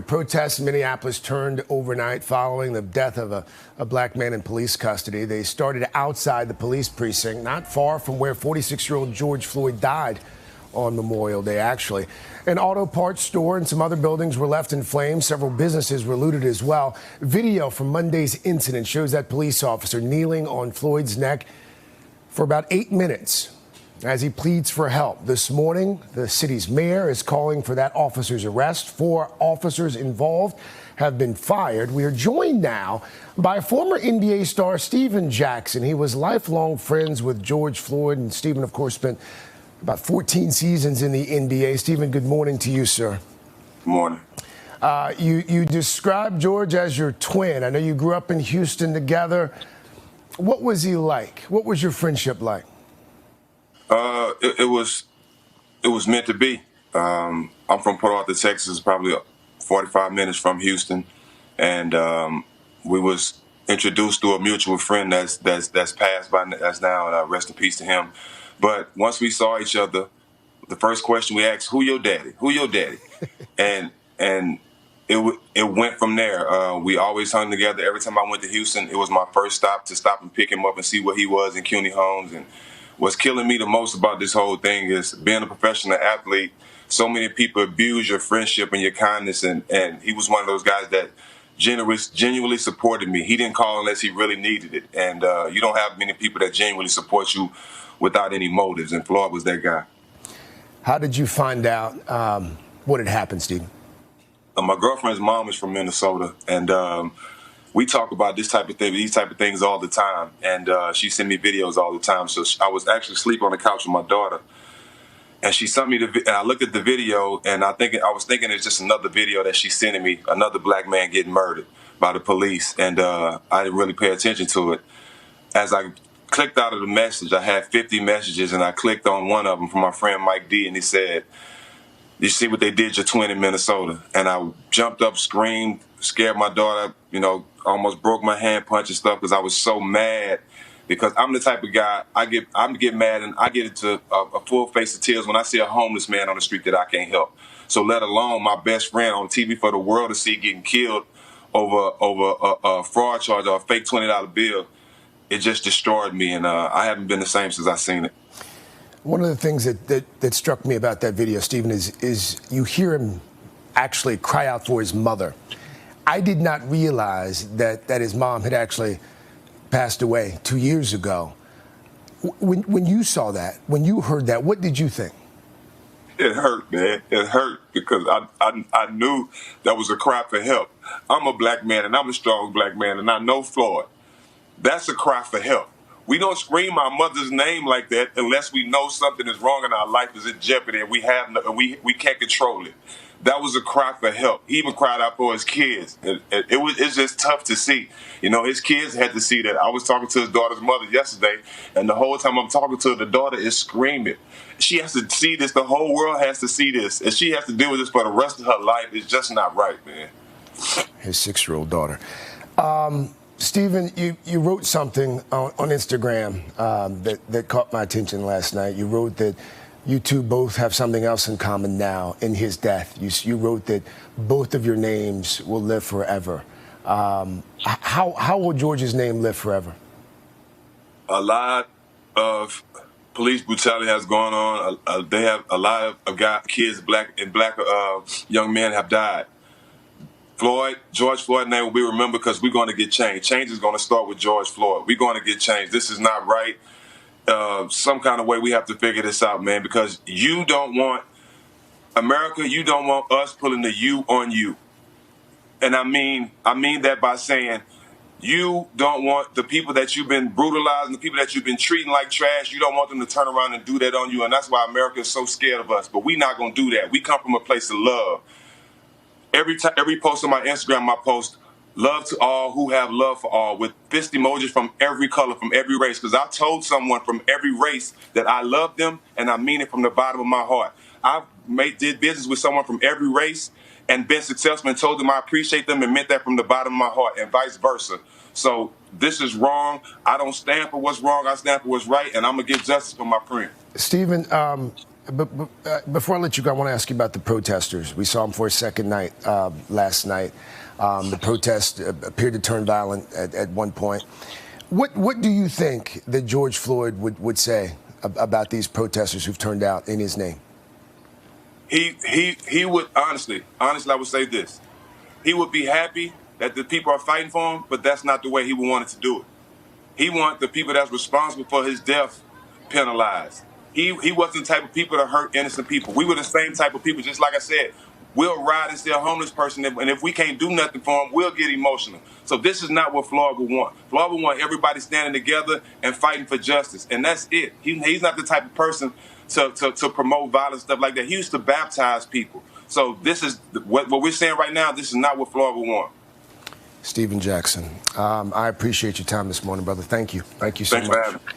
protests in Minneapolis turned overnight following the death of a black man in police custody. They started outside the police precinct, not far from where 46-year-old George Floyd died on Memorial Day, actually. An auto parts store and some other buildings were left in flames. Several businesses were looted as well. Video from Monday's incident shows that police officer kneeling on Floyd's neck for about 8 minutes as he pleads for help. This morning, the city's mayor is calling for that officer's arrest. 4 officers involved have been fired. We are joined now by former NBA star Stephen Jackson. He was lifelong friends with George Floyd, and Stephen, of course, spent about 14 seasons in the NBA. Stephen, good morning to you, sir. Good morning. You described George as your twin. I know you grew up in Houston together. What was he like? What was your friendship like? It was meant to be. I'm from Port Arthur, Texas, probably 45 minutes from Houston, and we was introduced through a mutual friend that's passed by us now. Rest in peace to him. But once we saw each other, the first question we asked, "Who your daddy? Who your daddy?" and it went from there. We always hung together. Every time I went to Houston, it was my first stop to stop and pick him up and see what he was in CUNY Homes. And what's killing me the most about this whole thing is being a professional athlete. So many people abuse your friendship and your kindness, and he was one of those guys that genuinely supported me. He didn't call unless he really needed it, and you don't have many people that genuinely support you without any motives, and Floyd was that guy. How did you find out what had happened, Stephen? My girlfriend's mom is from Minnesota, and we talk about these type of things all the time. And she sent me videos all the time. So I was actually asleep on the couch with my daughter, and she sent me and I looked at the video, and I was thinking it's just another video that she's sending me, another black man getting murdered by the police, and I didn't really pay attention to it. As I clicked out of the message, I had 50 messages, and I clicked on one of them from my friend Mike D, and he said, "You see what they did your twin in Minnesota?" And I jumped up, screamed, scared my daughter, almost broke my hand, punch and stuff, because I was so mad. Because I'm the type of guy, I get mad and I get into a full face of tears when I see a homeless man on the street that I can't help. So let alone my best friend on TV for the world to see getting killed over a fraud charge or a fake $20 bill. It just destroyed me, and I haven't been the same since I seen it. One of the things that struck me about that video, Stephen, is you hear him actually cry out for his mother. I did not realize that his mom had actually passed away 2 years ago. When you saw that, when you heard that, what did you think? It hurt, man. It hurt because I knew that was a cry for help. I'm a black man, and I'm a strong black man, and I know Floyd. That's a cry for help. We don't scream our mother's name like that unless we know something is wrong and our life is in jeopardy and we can't control it. That was a cry for help. He even cried out for his kids. It's just tough to see. His kids had to see that. I was talking to his daughter's mother yesterday, and the whole time I'm talking to her, the daughter is screaming. She has to see this. The whole world has to see this, and she has to deal with this for the rest of her life. It's just not right, man. His 6-year-old daughter. Stephen, you wrote something on Instagram that caught my attention last night. You wrote that you two both have something else in common now in his death. You wrote that both of your names will live forever. How will George's name live forever? A lot of police brutality has gone on. They have a lot of kids, black young men have died. George Floyd's name will be remembered because we're going to get change. Change is going to start with George Floyd. We're going to get change. This is not right. Some kind of way we have to figure this out, man, because you don't want America, you don't want us pulling the you on you. And I mean that by saying you don't want the people that you've been brutalizing, the people that you've been treating like trash, you don't want them to turn around and do that on you. And that's why America is so scared of us. But we're not going to do that. We come from a place of love. Every post on my Instagram, I post love to all who have love for all with fist emojis from every color, from every race. Because I told someone from every race that I love them, and I mean it from the bottom of my heart. I did business with someone from every race and been successful and told them I appreciate them and meant that from the bottom of my heart, and vice versa. So this is wrong. I don't stand for what's wrong. I stand for what's right, and I'm going to get justice for my friend. Stephen, Before I let you go, I want to ask you about the protesters. We saw them for a second night last night. The protest appeared to turn violent at one point. What do you think that George Floyd would say about these protesters who've turned out in his name? He would honestly, I would say this. He would be happy that the people are fighting for him, but that's not the way he would want it to do it. He wants the people that's responsible for his death penalized. He wasn't the type of people to hurt innocent people. We were the same type of people, just like I said. We'll ride and see a homeless person, and if we can't do nothing for him, we'll get emotional. So this is not what Floyd would want. Floyd would want everybody standing together and fighting for justice, and that's it. He's not the type of person to promote violence, stuff like that. He used to baptize people. So this is what we're saying right now. This is not what Floyd would want. Stephen Jackson, I appreciate your time this morning, brother. Thank you. Thank you so much. Thanks for having me.